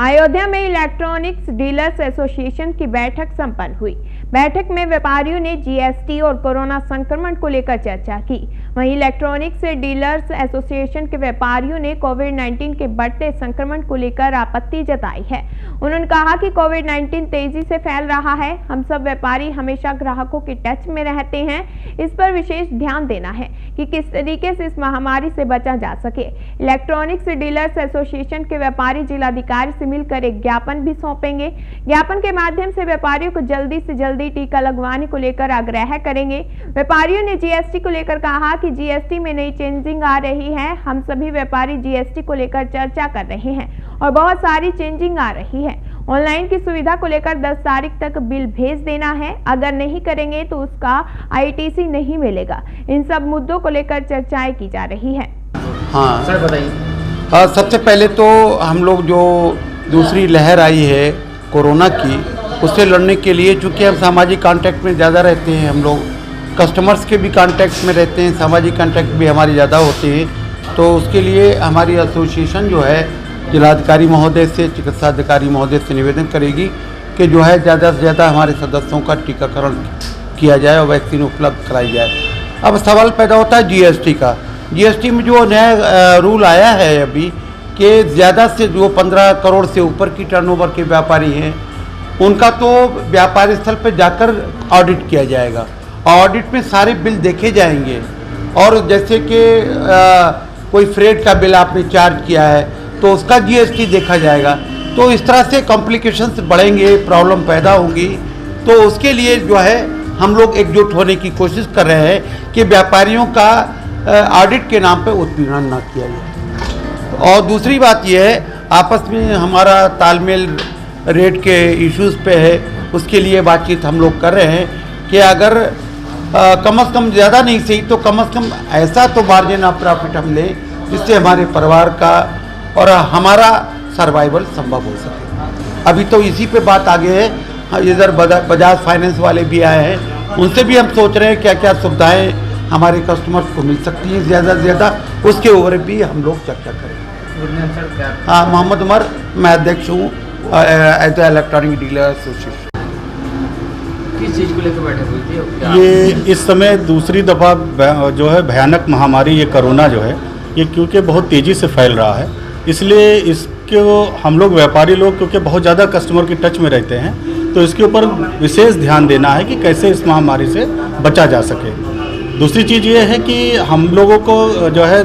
अयोध्या में electronics dealers association की बैठक संपन्न हुई। बैठक में व्यापारियों ने जीएसटी और कोरोना संक्रमण को लेकर चर्चा की। वहीं इलेक्ट्रॉनिक्स डीलर्स एसोसिएशन के व्यापारियों ने कोविड-19 के बढ़ते संक्रमण को लेकर आपत्ति जताई है। उन्होंने कहा कि कोविड-19 तेजी से फैल रहा है। हम सब व्यापारी हमेशा ग्राहकों के टच में रहते हैं। इस पर विशेष ध्यान देना है कि किस तरीके से इस महामारी से बचा जा सके। इलेक्ट्रॉनिक्स डीलर्स एसोसिएशन के व्यापारी जिलाधिकारी से मिलकर एक ज्ञापन भी सौंपेंगे। ज्ञापन के माध्यम से व्यापारियों को जल्दी से जल्दी टीका लगवाने को लेकर आग्रह करेंगे। व्यापारियों ने जीएसटी को लेकर कहा कि जीएसटी में नई चेंजिंग आ रही है। हम सभी व्यापारी जीएसटी को लेकर चर्चा कर रहे हैं और बहुत सारी चेंजिंग आ रही है। ऑनलाइन की सुविधा को लेकर 10 तारीख तक बिल भेज देना है। अगर नहीं करेंगे तो उसका आईटीसी नहीं मिलेगा। इन सब मुद्दों को लेकर चर्चाएं की जा रही है। हाँ सर बताइए। सबसे पहले तो हम लोग जो दूसरी लहर आई है कोरोना की, उससे लड़ने के लिए चूँकि हम सामाजिक कांटेक्ट में ज़्यादा रहते हैं, हम लोग कस्टमर्स के भी कांटेक्ट में रहते हैं, सामाजिक कांटेक्ट भी हमारी ज़्यादा होते हैं, तो उसके लिए हमारी एसोसिएशन जो है जिलाधिकारी महोदय से, चिकित्सा अधिकारी महोदय से निवेदन करेगी कि जो है ज़्यादा से ज़्यादा हमारे सदस्यों का टीकाकरण किया जाए और वैक्सीन उपलब्ध कराई जाए। अब सवाल पैदा होता है जीएसटी का। जीएसटी में जो नया रूल आया है अभी कि ज़्यादा से जो 15 करोड़ से ऊपर की टर्नओवर के व्यापारी हैं उनका तो व्यापारी स्थल पर जाकर ऑडिट किया जाएगा। ऑडिट में सारे बिल देखे जाएंगे और जैसे कि कोई फ्रेट का बिल आपने चार्ज किया है तो उसका जीएसटी देखा जाएगा। तो इस तरह से कॉम्प्लिकेशंस बढ़ेंगे, प्रॉब्लम पैदा होंगी। तो उसके लिए जो है हम लोग एकजुट होने की कोशिश कर रहे हैं कि व्यापारियों का ऑडिट के नाम पे उत्पीड़न ना किया जाए। और दूसरी बात यह है आपस में हमारा तालमेल रेट के इश्यूज़ पे है, उसके लिए बातचीत हम लोग कर रहे हैं कि अगर कम से कम ज़्यादा नहीं सही तो कम से कम ऐसा तो मार्जिन ऑफ प्रॉफिट हम लें जिससे हमारे परिवार का और हमारा सर्वाइवल संभव हो सके। अभी तो इसी पे बात आगे है। इधर बजाज फाइनेंस वाले भी आए हैं, उनसे भी हम सोच रहे हैं क्या क्या सुविधाएं हमारे कस्टमर्स को मिल सकती हैं ज़्यादा से ज़्यादा, उसके ऊपर भी हम लोग चर्चा करेंगे। हाँ, मोहम्मद उमर, मैं अध्यक्ष हूँ इलेक्ट्रॉनिक डीलर एसोसिएशन। किस चीज़ को लेकर बैठक हुई थी? ये इस समय दूसरी दफ़ा जो है भयानक महामारी ये कोरोना जो है ये क्योंकि बहुत तेज़ी से फैल रहा है, इसलिए इसको हम लोग व्यापारी लोग क्योंकि बहुत ज़्यादा कस्टमर के टच में रहते हैं तो इसके ऊपर विशेष ध्यान देना है कि कैसे इस महामारी से बचा जा सके। दूसरी चीज़ ये है कि हम लोगों को जो है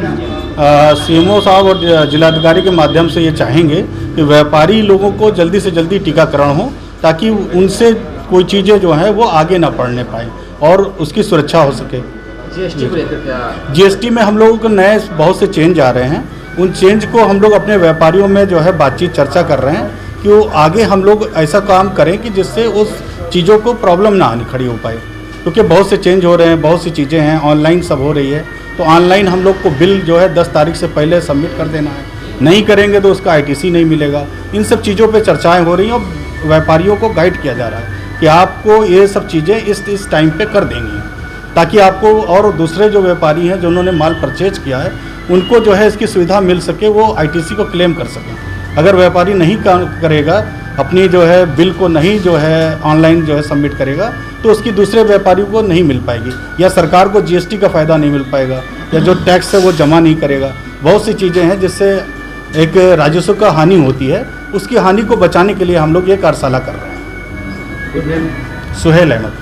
सीएमओ साहब और जिलाधिकारी के माध्यम से ये चाहेंगे कि व्यापारी लोगों को जल्दी से जल्दी टीकाकरण हो ताकि उनसे कोई चीज़ें जो हैं वो आगे ना बढ़ने पाए और उसकी सुरक्षा हो सके। जीएसटी को लेकर क्या? जीएसटी में हम लोगों को नए बहुत से चेंज आ रहे हैं, उन चेंज को हम लोग अपने व्यापारियों में जो है बातचीत चर्चा कर रहे हैं कि वो आगे हम लोग ऐसा काम करें कि जिससे उस चीज़ों को प्रॉब्लम ना आनी खड़ी हो पाए, क्योंकि बहुत से चेंज हो रहे हैं, बहुत सी चीज़ें हैं, ऑनलाइन सब हो रही है। तो ऑनलाइन हम लोग को बिल जो है 10 तारीख से पहले सबमिट कर देना है, नहीं करेंगे तो उसका आईटीसी नहीं मिलेगा। इन सब चीज़ों पर चर्चाएँ हो रही हैं और व्यापारियों को गाइड किया जा रहा है कि आपको ये सब चीज़ें इस टाइम पे कर देंगी ताकि आपको और दूसरे जो व्यापारी हैं जिन्होंने माल परचेज किया है उनको जो है इसकी सुविधा मिल सके, वो आईटीसी को क्लेम कर सकें। अगर व्यापारी नहीं करेगा, अपनी जो है बिल को नहीं जो है ऑनलाइन जो है सबमिट करेगा तो उसकी दूसरे व्यापारियों को नहीं मिल पाएगी या सरकार को जीएसटी का फ़ायदा नहीं मिल पाएगा या जो टैक्स है वो जमा नहीं करेगा। बहुत सी चीज़ें हैं जिससे एक राजस्व का हानि होती है, उसकी हानि को बचाने के लिए हम लोग ये कार्यशाला कर रहे हैं। Good name? सुहेल अहमद।